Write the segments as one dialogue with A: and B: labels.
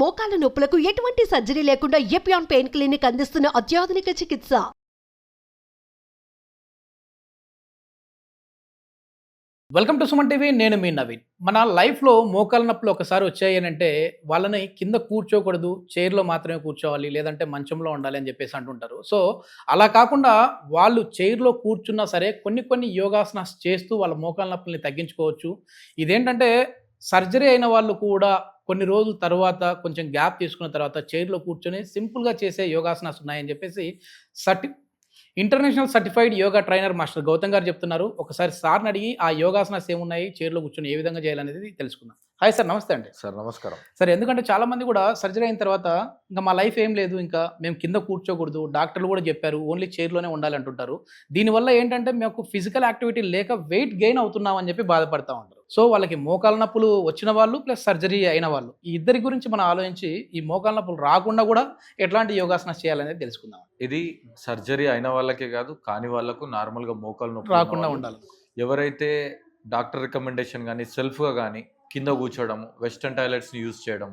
A: మోకాల నొప్పులకు ఎటువంటి సర్జరీ లేకుండా ఎపియాన్ పెయిన్ క్లినిక్ అందిస్తున్న అత్యాధునిక చికిత్స.
B: Welcome to Suman TV. నేను మీ నవీన్. మన లైఫ్లో మోకాల నొప్పులు ఒకసారి వచ్చాయి అని అంటే వాళ్ళని కింద కూర్చోకూడదు, చైర్లో మాత్రమే కూర్చోవాలి, లేదంటే మంచంలో ఉండాలి అని చెప్పేసి అంటుంటారు. సో అలా కాకుండా వాళ్ళు చైర్లో కూర్చున్నా సరే కొన్ని యోగాసనాస్ చేస్తూ వాళ్ళ మోకాల నొప్పుల్ని తగ్గించుకోవచ్చు. ఇదేంటంటే సర్జరీ అయిన వాళ్ళు కూడా కొన్ని రోజుల తర్వాత కొంచెం గ్యాప్ తీసుకున్న తర్వాత చైర్లో కూర్చొని సింపుల్గా చేసే యోగాసనాస్ ఉన్నాయని చెప్పేసి international certified yoga trainer master Gautam garu చెప్తున్నారు. ఒకసారి సార్ని అడిగి ఆ యోగాసనాస్ ఏమున్నాయి, చైర్లో కూర్చొని ఏ విధంగా చేయాలనేది తెలుసుకుందాం. హాయ్ సార్, నమస్తే అండి.
C: సార్ నమస్కారం.
B: సార్, ఎందుకంటే చాలా మంది కూడా సర్జరీ అయిన తర్వాత ఇంకా మా లైఫ్ ఏం లేదు, ఇంకా మేము కింద కూర్చోకూడదు, డాక్టర్లు కూడా చెప్పారు ఓన్లీ చైర్లోనే ఉండాలి అంటుంటారు. దీనివల్ల ఏంటంటే మేము ఫిజికల్ యాక్టివిటీ లేక వెయిట్ గెయిన్ అవుతున్నాం అని చెప్పి బాధపడతా ఉంటారు. సో వాళ్ళకి మోకాల నొప్పులు వచ్చిన వాళ్ళు ప్లస్ సర్జరీ అయిన వాళ్ళు ఈ ఇద్దరి గురించి మనం ఆలోచించి ఈ మోకాల నొప్పులు రాకుండా కూడా ఎట్లాంటి యోగాసనాలు చేయాలనేది తెలుసుకుందాం.
C: ఇది సర్జరీ అయిన వాళ్ళకే కాదు, కాని వాళ్ళకు నార్మల్గా మోకాలు నొప్పి
B: రాకుండా ఉండాలి.
C: ఎవరైతే డాక్టర్ రికమెండేషన్ కానీ సెల్ఫ్గా కానీ కింద కూర్చోవడము, వెస్టర్న్ టాయిలెట్స్ని యూజ్ చేయడం,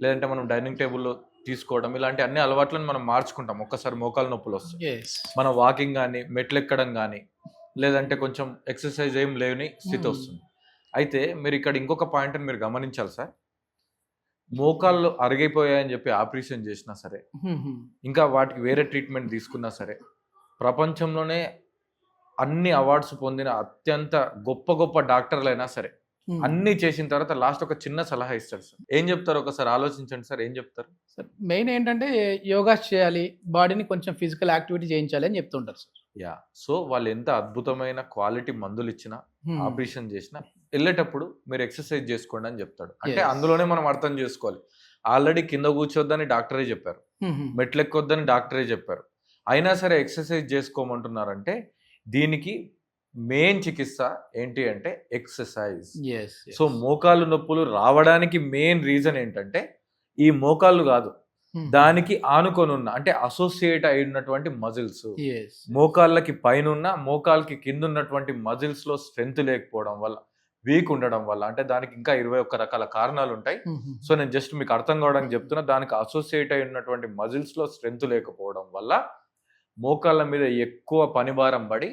C: లేదంటే మనం డైనింగ్ టేబుల్లో తీసుకోవడం, ఇలాంటి అన్ని అలవాట్లను మనం మార్చుకుంటాం. ఒక్కసారి మోకాలు నొప్పులు వస్తాయి. మన వాకింగ్ కానీ మెట్లు ఎక్కడం కానీ లేదంటే కొంచెం ఎక్సర్సైజ్ ఏం లేని స్థితి వస్తుంది. అయితే మీరు ఇక్కడ ఇంకొక పాయింట్ని మీరు గమనించాలి సార్. మోకాళ్ళు అరిగిపోయాయని చెప్పి ఆపరేషన్ చేసినా సరే, ఇంకా వాటికి వేరే ట్రీట్మెంట్ తీసుకున్నా సరే, ప్రపంచంలోనే అన్ని అవార్డ్స్ పొందిన అత్యంత గొప్ప డాక్టర్లు అయినా సరే అన్ని చేసిన తర్వాత లాస్ట్ ఒక చిన్న సలహా ఇస్తారు సార్. ఏం చెప్తారు ఒకసారి ఆలోచించండి సార్. ఏం చెప్తారు
B: సార్? మెయిన్ ఏంటంటే యోగా చేయాలి, బాడీని కొంచెం ఫిజికల్ యాక్టివిటీ చేయించాలి అని చెప్తుంటారు సార్.
C: యా, సో వాళ్ళు ఎంత అద్భుతమైన క్వాలిటీ మందులు ఇచ్చినా ఆపరేషన్ చేసినా వెళ్ళేటప్పుడు మీరు ఎక్సర్సైజ్ చేసుకోండి అని చెప్తాడు. అంటే అందులోనే మనం అర్థం చేసుకోవాలి. ఆల్రెడీ కింద కూర్చోద్దని డాక్టరే చెప్పారు, మెట్లు ఎక్కొద్దని డాక్టరే చెప్పారు, అయినా సరే ఎక్సర్సైజ్ చేసుకోమంటున్నారంటే దీనికి మెయిన్ చికిత్స ఏంటి అంటే ఎక్సర్సైజ్. సో మోకాలు నొప్పులు రావడానికి మెయిన్ రీజన్ ఏంటంటే ఈ మోకాళ్ళు కాదు, దానికి ఆనుకొని ఉన్న అంటే అసోసియేట్ అయి ఉన్నటువంటి మజిల్స్, మోకాళ్ళకి పైన ఉన్న మోకాళ్ళకి కింద ఉన్నటువంటి మజిల్స్ లో స్ట్రెంత్ లేకపోవడం వల్ల, వీక్ ఉండడం వల్ల, అంటే దానికి ఇంకా 21 రకాల కారణాలు ఉంటాయి. సో నేను జస్ట్ మీకు అర్థం కావడానికి చెప్తున్నా. దానికి అసోసియేట్ అయి ఉన్నటువంటి మజిల్స్ లో స్ట్రెంత్ లేకపోవడం వల్ల మోకాళ్ళ మీద ఎక్కువ పనిభారం పడి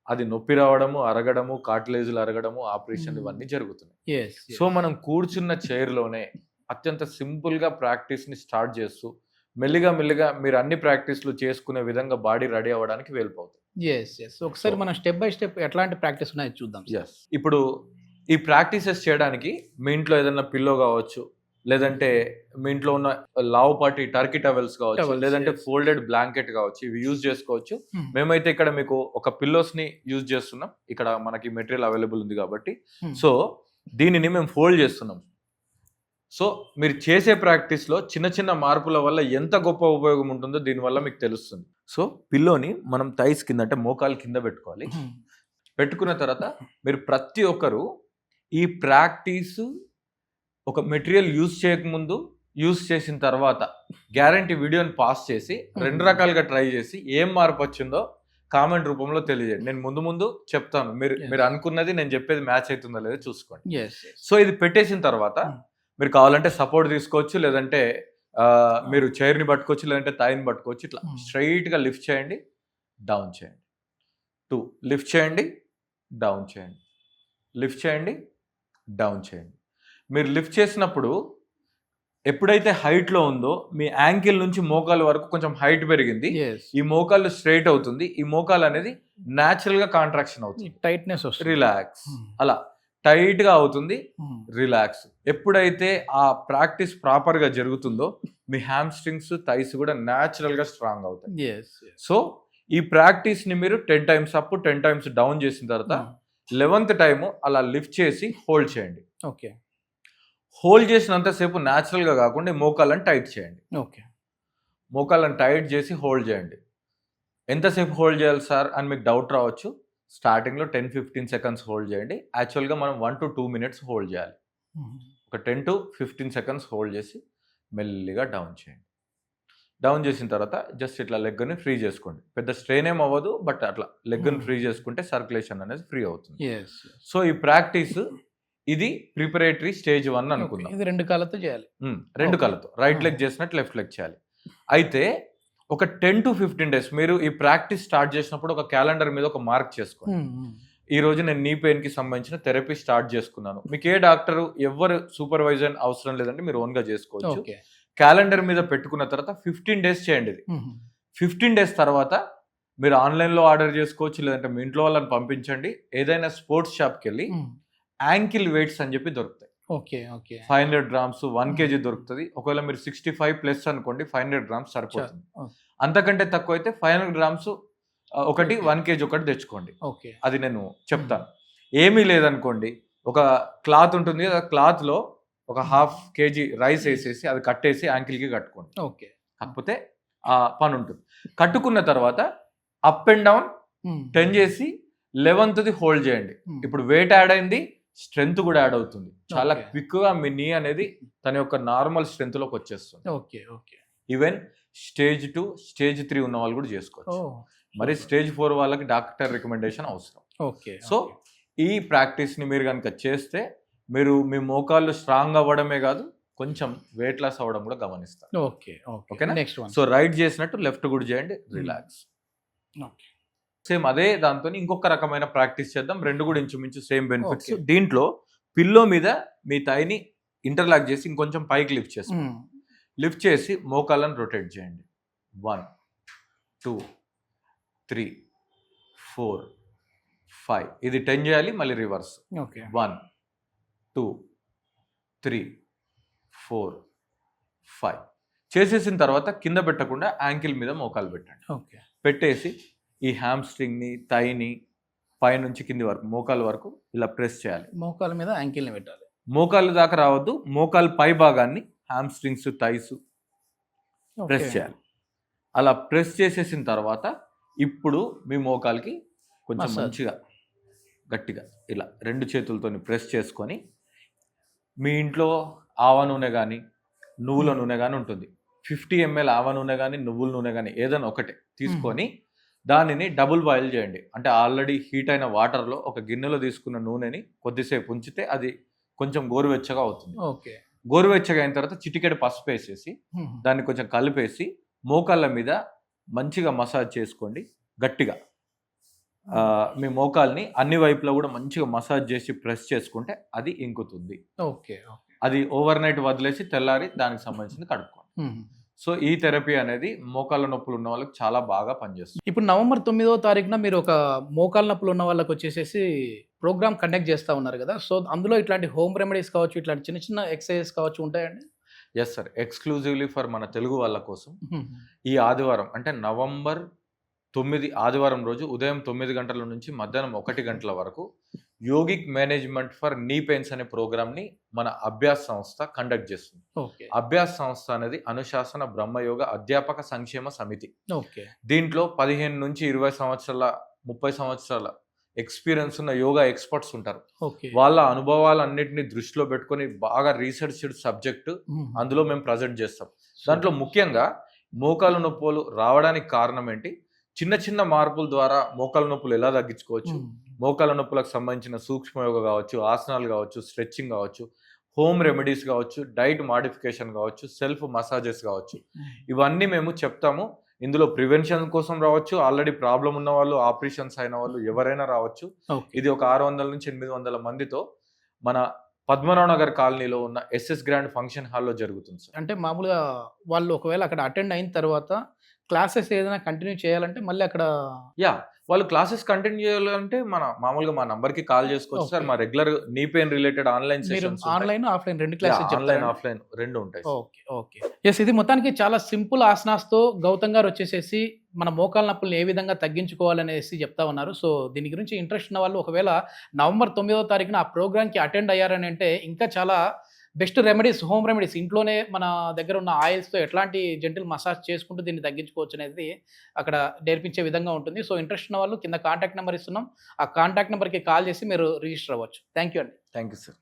C: అది నొప్పి రావడము, అరగడము, కార్టిలేజులు అరగడము, ఆపరేషన్ ఇవన్నీ జరుగుతున్నాయి. సో మనం కూర్చున్న చైర్లోనే అత్యంత సింపుల్గా ప్రాక్టీస్ని స్టార్ట్ చేస్తూ మెల్లిగా మీరు అన్ని ప్రాక్టీస్లు చేసుకునే విధంగా బాడీ రెడీ అవ్వడానికి వెళ్ళిపోతుంది.
B: ఒకసారి మనం స్టెప్ బై స్టెప్ ఎట్లాంటి ప్రాక్టీస్ ఉన్నాయో చూద్దాం.
C: ఇప్పుడు ఈ ప్రాక్టీసెస్ చేయడానికి మీ ఇంట్లో ఏదైనా పిల్లో కావచ్చు, లేదంటే మీ ఇంట్లో ఉన్న లావుపాటి టర్కీ టవెల్స్ కావచ్చు, లేదంటే ఫోల్డెడ్ బ్లాంకెట్ కావచ్చు, ఇవి యూజ్ చేసుకోవచ్చు. మేమైతే ఇక్కడ మీకు ఒక పిల్లోస్ ని యూజ్ చేస్తున్నాం. ఇక్కడ మనకి మెటీరియల్ అవైలబుల్ ఉంది కాబట్టి సో దీనిని మేము ఫోల్డ్ చేస్తున్నాం. సో మీరు చేసే ప్రాక్టీస్లో చిన్న మార్పుల వల్ల ఎంత గొప్ప ఉపయోగం ఉంటుందో దీనివల్ల మీకు తెలుస్తుంది. సో పిల్లోని మనం థైస్ కింద అంటే మోకాలు కింద పెట్టుకోవాలి. పెట్టుకున్న తర్వాత మీరు ప్రతి ఒక్కరు ఈ ప్రాక్టీస్ ఒక మెటీరియల్ యూజ్ చేయకముందు, యూజ్ చేసిన తర్వాత గ్యారంటీ వీడియోని పాస్ చేసి 2 రకాలుగా ట్రై చేసి ఏం మార్పు వచ్చిందో కామెంట్ రూపంలో తెలియజేయండి. నేను ముందు చెప్తాను, మీరు అనుకున్నది నేను చెప్పేది మ్యాచ్ అవుతుందో లేదో చూసుకోండి. సో ఇది పెట్టేసిన తర్వాత మీరు కావాలంటే సపోర్ట్ తీసుకోవచ్చు, లేదంటే మీరు చైర్ని పట్టుకోవచ్చు, లేదంటే థైని పట్టుకోవచ్చు. ఇట్లా స్ట్రైట్గా లిఫ్ట్ చేయండి, డౌన్ చేయండి. 2 లిఫ్ట్ చేయండి, డౌన్ చేయండి, లిఫ్ట్ చేయండి, డౌన్ చేయండి. మీరు లిఫ్ట్ చేసినప్పుడు ఎప్పుడైతే హైట్లో ఉందో మీ యాంకిల్ నుంచి మోకాలు వరకు కొంచెం హైట్ పెరిగింది, ఈ మోకాళ్ళు స్ట్రైట్ అవుతుంది. ఈ మోకాలు అనేది న్యాచురల్ గా కాంట్రాక్షన్ అవుతుంది, టైట్నెస్ వస్తుంది, రిలాక్స్, అలా టైట్ గా అవుతుంది, రిలాక్స్. ఎప్పుడైతే ఆ ప్రాక్టీస్ ప్రాపర్ గా జరుగుతుందో మీ హ్యామ్స్ట్రింగ్స్, థైస్ కూడా న్యాచురల్ గా స్ట్రాంగ్ అవుతాయి. సో ఈ ప్రాక్టీస్ ని మీరు 10 times అప్ 10 times డౌన్ చేసిన తర్వాత 11th టైం అలా లిఫ్ట్ చేసి హోల్డ్ చేయండి.
B: ఓకే,
C: హోల్డ్ చేసినంతసేపు న్యాచురల్గా కాకుండా మోకాళ్ళని టైట్ చేయండి.
B: ఓకే,
C: మోకాళ్ళని టైట్ చేసి హోల్డ్ చేయండి. ఎంతసేపు హోల్డ్ చేయాలి సార్ అని మీకు డౌట్ రావచ్చు. స్టార్టింగ్లో 10-15 seconds హోల్డ్ చేయండి. యాక్చువల్గా మనం 1 to 2 minutes హోల్డ్ చేయాలి. ఒక 10 to 15 seconds హోల్డ్ చేసి మెల్లిగా డౌన్ చేయండి. డౌన్ చేసిన తర్వాత జస్ట్ ఇట్లా లెగ్ని ఫ్రీ చేసుకోండి. పెద్ద స్ట్రెయిన్ ఏం అవ్వదు, బట్ అట్లా లెగ్ని ఫ్రీ చేసుకుంటే సర్క్యులేషన్ అనేది ఫ్రీ అవుతుంది. సో ఈ ప్రాక్టీస్ ఇది ప్రిపరేటరీ స్టేజ్ 1 అనుకుందాం.
B: ఇది 2 కాళ్ళతో చేయాలి.
C: 2 కాళ్ళతో రైట్ లెగ్ చేసినట్టు లెఫ్ట్ లెగ్ చేయాలి. అయితే ఒక 10 to 15 డేస్ మీరు ఈ ప్రాక్టీస్ స్టార్ట్ చేసినప్పుడు ఒక క్యాలెండర్ మీద ఒక మార్క్ చేసుకోండి. ఈ రోజు నేను నీ పెయిన్ కి సంబంధించిన థెరపీ స్టార్ట్ చేసుకున్నాను. మీకు ఏ డాక్టర్ ఎవరు సూపర్వైజర్ అవసరం లేదంటే మీరు ఓన్ గా చేసుకోవచ్చు. క్యాలెండర్ మీద పెట్టుకున్న తర్వాత 15 డేస్ చేయండి. ఇది 15 డేస్ తర్వాత మీరు ఆన్లైన్లో ఆర్డర్ చేసుకోవచ్చు, లేదంటే మీ ఇంట్లో వాళ్ళని పంపించండి. ఏదైనా స్పోర్ట్స్ షాప్కి వెళ్ళి యాంకిల్ వెయిట్స్ అని చెప్పి దొరుకుతాయి. 500 grams 1 kg దొరుకుతుంది. ఒకవేళ మీరు 65+ అనుకోండి 500 grams సరిపోతుంది. అంతకంటే తక్కువ అయితే 500 grams ఒకటి 1 kg ఒకటి తెచ్చుకోండి. అది నేను చెప్తాను. ఏమీ లేదనుకోండి, ఒక క్లాత్ ఉంటుంది కదా, క్లాత్ లో ఒక 1/2 kg రైస్ వేసేసి అది కట్టేసి యాంకిల్ కి కట్టుకోండి. కాకపోతే ఆ పని ఉంటుంది. కట్టుకున్న తర్వాత అప్ అండ్ డౌన్ 10 చేసి 11th హోల్డ్ చేయండి. ఇప్పుడు వెయిట్ యాడ్ అయింది, స్ట్రెంత్ కూడా యాడ్ అవుతుంది. చాలా క్విక్ గా మీ నీ అనేది తన యొక్క నార్మల్ స్ట్రెంత్ లోకి వచ్చేస్తుంది. ఈవెన్ స్టేజ్ 2 స్టేజ్ 3 ఉన్న వాళ్ళు కూడా చేసుకోవచ్చు. మరి స్టేజ్ 4 వాళ్ళకి డాక్టర్ రికమెండేషన్ అవసరం. సో ఈ ప్రాక్టీస్ ని మీరు కనుక చేస్తే మీరు మీ మోకాళ్ళు స్ట్రాంగ్ అవ్వడమే కాదు, కొంచెం వెయిట్ లాస్ అవ్వడం కూడా గమనిస్తారు. ఓకేనా? సో రైట్ చేసినట్టు లెఫ్ట్ కూడా చేయండి, రిలాక్స్. సేమ్ అదే దాంతో ఇంకొక రకమైన ప్రాక్టీస్ చేద్దాం. రెండు కూడా ఇంచుమించు సేమ్ బెనిఫిట్స్. దీంట్లో పిల్లో మీద మీ థైని ఇంటర్లాక్ చేసి ఇంకొంచెం పైకి లిఫ్ట్ చేసుకోండి. లిఫ్ట్ చేసి మోకాళ్ళను రొటేట్ చేయండి. 1 2 3 4 5. ఇది 10 చేయాలి, మళ్ళీ రివర్స్. 1 2 3 4 5 చేసేసిన తర్వాత కింద పెట్టకుండా యాంకిల్ మీద మోకాలు పెట్టండి. పెట్టేసి ఈ హ్యామ్స్ట్రింగ్ని థైని పైనుంచి కింది వరకు మోకాలు వరకు ఇలా ప్రెస్ చేయాలి.
B: మోకాల మీద యాంకిల్ని పెట్టాలి.
C: మోకాలు దాకా రావద్దు, మోకాలు పై భాగాన్ని హ్యామ్స్ట్రింగ్స్ థైస్ ప్రెస్ చేయాలి. అలా ప్రెస్ చేసేసిన తర్వాత ఇప్పుడు మీ మోకాలకి కొంచెం మంచిగా గట్టిగా ఇలా 2 చేతులతో ప్రెస్ చేసుకొని, మీ ఇంట్లో ఆవ నూనె కానీ నువ్వుల నూనె కానీ ఉంటుంది, 50 ml ఆవ నూనె కానీ నువ్వుల నూనె కానీ ఏదైనా ఒకటే తీసుకొని దానిని డబుల్ బాయిల్ చేయండి. అంటే ఆల్రెడీ హీట్ అయిన వాటర్లో ఒక గిన్నెలో తీసుకున్న నూనెని కొద్దిసేపు ఉంచితే అది కొంచెం గోరువెచ్చగా అవుతుంది. గోరువెచ్చగా అయిన తర్వాత చిటికెడు పసుపు వేసేసి దాన్ని కొంచెం కలిపేసి మోకాళ్ళ మీద మంచిగా మసాజ్ చేసుకోండి గట్టిగా. మీ మోకాల్ని అన్ని వైపులా కూడా మంచిగా మసాజ్ చేసి ప్రెస్ చేసుకుంటే అది ఇంకుతుంది. అది ఓవర్ నైట్ వదిలేసి తెల్లారి దానికి సంబంధించింది కడుక్కోండి. సో ఈ థెరపీ అనేది మోకాళ్ళ నొప్పులు ఉన్న వాళ్ళకి చాలా బాగా పనిచేస్తుంది.
B: ఇప్పుడు నవంబర్ 9వ తారీఖున మీరు ఒక మోకాళ్ళ నొప్పులు ఉన్న వాళ్ళకి వచ్చేసేసి ప్రోగ్రామ్ కండక్ట్ చేస్తూ ఉన్నారు కదా, సో అందులో ఇట్లాంటి హోమ్ రెమెడీస్ కావచ్చు, ఇట్లాంటి చిన్న చిన్న ఎక్సర్సైజెస్ కావచ్చు ఉంటాయండి?
C: ఎస్ సార్, ఎక్స్క్లూజివ్లీ ఫర్ మన తెలుగు వాళ్ళ కోసం ఈ ఆదివారం అంటే నవంబర్ 9 ఆదివారం రోజు ఉదయం 9 గంటల నుంచి మధ్యాహ్నం 1 గంటల వరకు యోగిక్ మేనేజ్మెంట్ ఫర్ నీ పెయిన్స్ అనే ప్రోగ్రామ్ ని మన అభ్యాస్ సంస్థ కండక్ట్ చేస్తుంది. అభ్యాస్ సంస్థ అనేది అనుశాసన బ్రహ్మయోగ అధ్యాపక సంక్షేమ సమితి. దీంట్లో 15 నుంచి 20 సంవత్సరాల 30 సంవత్సరాల ఎక్స్పీరియన్స్ ఉన్న యోగా ఎక్స్పర్ట్స్ ఉంటారు. వాళ్ళ అనుభవాలన్నింటినీ దృష్టిలో పెట్టుకొని బాగా రీసెర్చ్డ్ సబ్జెక్ట్ అందులో మేము ప్రజెంట్ చేస్తాం. దాంట్లో ముఖ్యంగా మోకాలు నొప్పులు రావడానికి కారణం ఏంటి, చిన్న చిన్న మార్పుల ద్వారా మోకాలు నొప్పులు ఎలా తగ్గించుకోవచ్చు, మోకాల నొప్పులకు సంబంధించిన సూక్ష్మయోగ కావచ్చు, ఆసనాలు కావచ్చు, స్ట్రెచ్చింగ్ కావచ్చు, హోమ్ రెమెడీస్ కావచ్చు, డైట్ మాడిఫికేషన్ కావచ్చు, సెల్ఫ్ మసాజెస్ కావచ్చు, ఇవన్నీ మేము చెప్తాము. ఇందులో ప్రివెన్షన్ కోసం రావచ్చు, ఆల్రెడీ ప్రాబ్లం ఉన్న వాళ్ళు, ఆపరేషన్స్ అయిన వాళ్ళు ఎవరైనా రావచ్చు. ఇది ఒక 600 నుంచి 800 మందితో మన పద్మనాభ నగర్ కాలనీలో ఉన్న ఎస్ఎస్ గ్రాండ్ ఫంక్షన్ హాల్లో జరుగుతుంది సార్.
B: అంటే మామూలుగా వాళ్ళు ఒకవేళ అక్కడ అటెండ్ అయిన తర్వాత క్లాసెస్ ఏదైనా కంటిన్యూ చేయాలంటే మళ్ళీ అక్కడ
C: వాళ్ళు క్లాసెస్ కంటిన్యూ చేయాలంటే మామూలుగా మా నంబర్ కి కాల్ చేసుకోవచ్చు సార్. మా regular knee pain related online sessions
B: online offline రెండు క్లాసెస్
C: ఆన్లైన్ ఆఫ్లైన్ రెండు ఉంటాయి.
B: ఓకే. ఎస్, ఇది మొత్తానికి చాలా సింపుల్ ఆసనాస్ తో గౌతమ్ గారు వచ్చేసేసి మన మోకాళ్ళ నొప్పులను ఏ విధంగా తగ్గించుకోవాలనేసి చెప్తా ఉన్నారు. సో దీని గురించి ఇంట్రెస్ట్ ఉన్న వాళ్ళు ఒకవేళ నవంబర్ 9వ తారీఖున ఆ ప్రోగ్రామ్కి అటెండ్ అయ్యారని అంటే ఇంకా చాలా బెస్ట్ రెమెడీస్, హోమ్ రెమెడీస్ ఇంట్లోనే మన దగ్గర ఉన్న ఆయిల్స్తో ఎట్లాంటి జెంటిల్ మసాజ్ చేసుకుంటూ దీన్ని తగ్గించుకోవచ్చు అనేది అక్కడ నేర్పించే విధంగా ఉంటుంది. సో ఇంట్రెస్ట్ ఉన్న వాళ్ళు కింద కాంటాక్ట్ నెంబర్ ఇస్తున్నాం, ఆ కాంటాక్ట్ నెంబర్కి కాల్ చేసి మీరు రిజిస్టర్ అవ్వచ్చు. థ్యాంక్ యూ అండి.
C: Thank you sir.